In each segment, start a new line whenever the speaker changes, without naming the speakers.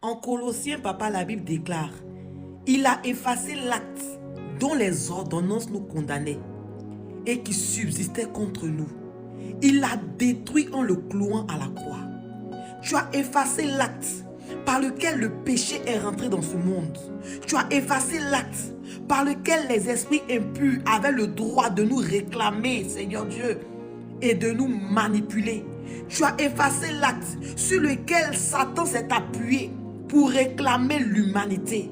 En Colossiens, papa, la Bible déclare, il a effacé l'acte dont les ordonnances nous condamnaient et qui subsistait contre nous. Il l'a détruit en le clouant à la croix. Tu as effacé l'acte par lequel le péché est rentré dans ce monde. Tu as effacé l'acte par lequel les esprits impurs avaient le droit de nous réclamer, Seigneur Dieu, et de nous manipuler. Tu as effacé l'acte sur lequel Satan s'est appuyé pour réclamer l'humanité.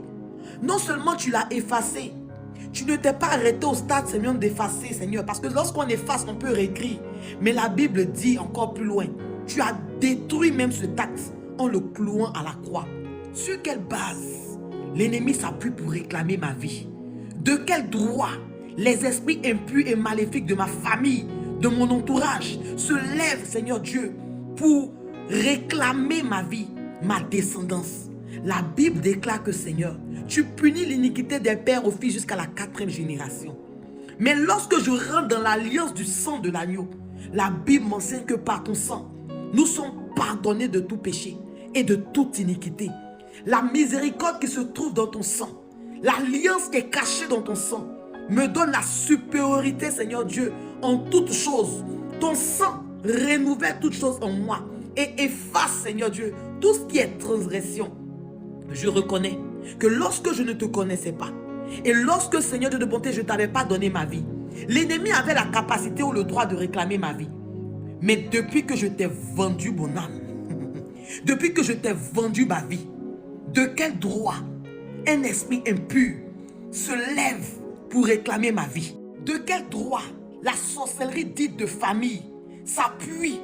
Non seulement tu l'as effacé, tu ne t'es pas arrêté au stade, Seigneur, d'effacer, Seigneur, parce que lorsqu'on efface, on peut réécrire. Mais la Bible dit encore plus loin, tu as détruit même cet acte en le clouant à la croix. Sur quelle base l'ennemi s'appuie pour réclamer ma vie? De quel droit les esprits impurs et maléfiques de ma famille, de mon entourage, se lèvent, Seigneur Dieu, pour réclamer ma vie, ma descendance? La Bible déclare que, Seigneur, tu punis l'iniquité des pères aux fils jusqu'à la 4e génération. Mais lorsque je rentre dans l'alliance du sang de l'agneau, la Bible m'enseigne que par ton sang, nous sommes pardonnés de tout péché et de toute iniquité. La miséricorde qui se trouve dans ton sang, l'alliance qui est cachée dans ton sang, me donne la supériorité, Seigneur Dieu, en toutes choses. Ton sang renouvelle toutes choses en moi et efface, Seigneur Dieu, tout ce qui est transgression. Je reconnais que lorsque je ne te connaissais pas, et lorsque, Seigneur Dieu de bonté, je ne t'avais pas donné ma vie, l'ennemi avait la capacité ou le droit de réclamer ma vie. Mais depuis que je t'ai vendu mon âme, depuis que je t'ai vendu ma vie, de quel droit un esprit impur se lève pour réclamer ma vie? De quel droit la sorcellerie dite de famille s'appuie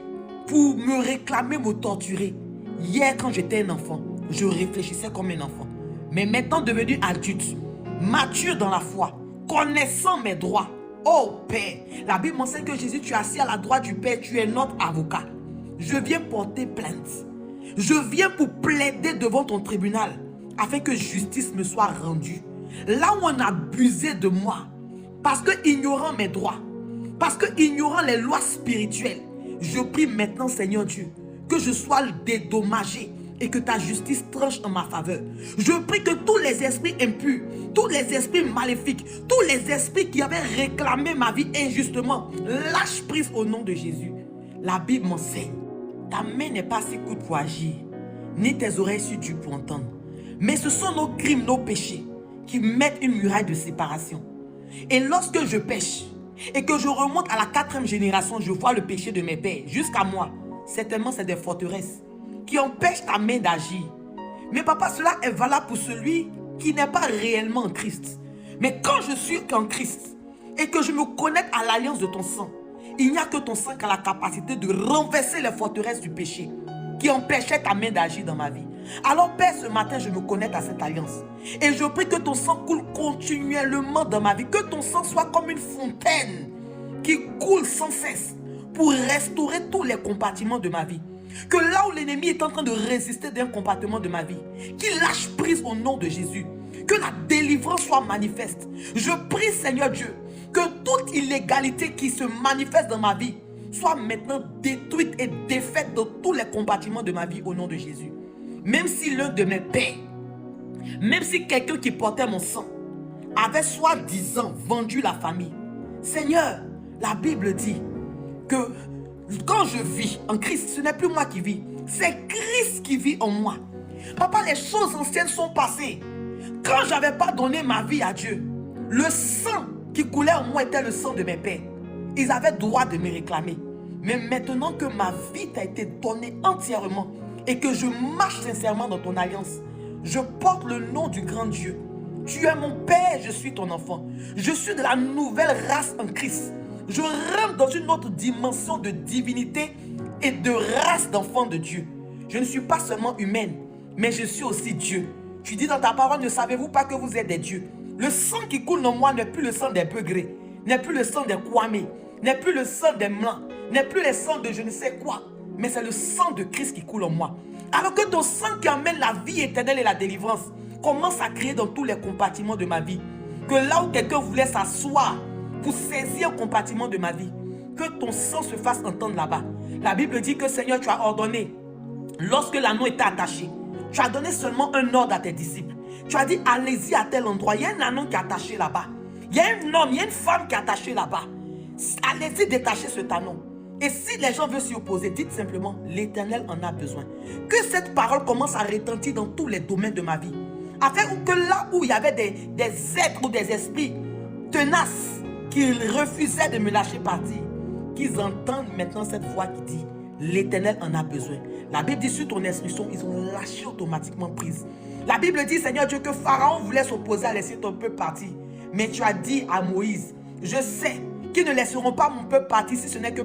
pour me réclamer, me torturer? Hier, quand j'étais un enfant, je réfléchissais comme un enfant. Mais maintenant devenu adulte, mature dans la foi, connaissant mes droits, oh Père, la Bible m'enseigne que Jésus, tu es assis à la droite du Père, tu es notre avocat. Je viens porter plainte. Je viens pour plaider devant ton tribunal afin que justice me soit rendue. Là où on a abusé de moi, parce que ignorant mes droits, parce que ignorant les lois spirituelles, je prie maintenant, Seigneur Dieu, que je sois dédommagé et que ta justice tranche en ma faveur. Je prie que tous les esprits impurs, tous les esprits maléfiques, tous les esprits qui avaient réclamé ma vie injustement, lâche prise au nom de Jésus. La Bible m'enseigne, ta main n'est pas si courte pour agir, ni tes oreilles si dures pour entendre. Mais ce sont nos crimes, nos péchés qui mettent une muraille de séparation. Et lorsque je pêche et que je remonte à la 4e génération, je vois le péché de mes pères jusqu'à moi. Certainement, c'est des forteresses qui empêchent ta main d'agir. Mais papa, cela est valable pour celui qui n'est pas réellement en Christ. Mais quand je suis en Christ et que je me connecte à l'alliance de ton sang, il n'y a que ton sang qui a la capacité de renverser les forteresses du péché qui empêchaient ta main d'agir dans ma vie. Alors Père, ce matin, je me connecte à cette alliance. Et je prie que ton sang coule continuellement dans ma vie. Que ton sang soit comme une fontaine qui coule sans cesse pour restaurer tous les compartiments de ma vie. Que là où l'ennemi est en train de résister d'un compartiment de ma vie, qu'il lâche prise au nom de Jésus. Que la délivrance soit manifeste. Je prie, Seigneur Dieu, que toute illégalité qui se manifeste dans ma vie soit maintenant détruite et défaite dans tous les compartiments de ma vie au nom de Jésus. Même si l'un de mes pères, même si quelqu'un qui portait mon sang avait soi-disant vendu la famille, Seigneur, la Bible dit que quand je vis en Christ, ce n'est plus moi qui vis, c'est Christ qui vit en moi. Papa, les choses anciennes sont passées. Quand je n'avais pas donné ma vie à Dieu, le sang qui coulait en moi était le sang de mes pères. Ils avaient droit de me réclamer. Mais maintenant que ma vie t'a été donnée entièrement et que je marche sincèrement dans ton alliance, je porte le nom du grand Dieu. Tu es mon Père, je suis ton enfant. Je suis de la nouvelle race en Christ. Je rentre dans une autre dimension de divinité et de race d'enfant de Dieu. Je ne suis pas seulement humaine, mais je suis aussi Dieu. Tu dis dans ta parole, ne savez-vous pas que vous êtes des dieux? Le sang qui coule en moi n'est plus le sang des beugrés, n'est plus le sang des kwamés, n'est plus le sang des blancs, n'est plus le sang de je ne sais quoi, mais c'est le sang de Christ qui coule en moi. Alors que ton sang qui amène la vie éternelle et la délivrance commence à créer dans tous les compartiments de ma vie. Que là où quelqu'un voulait s'asseoir pour saisir un compartiment de ma vie, que ton sang se fasse entendre là-bas. La Bible dit que Seigneur, tu as ordonné, lorsque l'anneau était attaché, Tu as donné seulement un ordre à tes disciples. Tu as dit, allez-y à tel endroit. Il y a un anon qui est attaché là-bas. Il y a un homme, il y a une femme qui est attachée là-bas. Allez-y détacher cet anon. Et si les gens veulent s'y opposer, dites simplement, l'Éternel en a besoin. Que cette parole commence à retentir dans tous les domaines de ma vie. Afin que là où il y avait des êtres ou des esprits tenaces qui refusaient de me lâcher partir, qu'ils entendent maintenant cette voix qui dit, l'Éternel en a besoin. La Bible dit, sur ton instruction, ils ont lâché automatiquement prise. La Bible dit, Seigneur Dieu, que Pharaon voulait s'opposer à laisser ton peuple partir. Mais tu as dit à Moïse, je sais qu'ils ne laisseront pas mon peuple partir si ce n'est que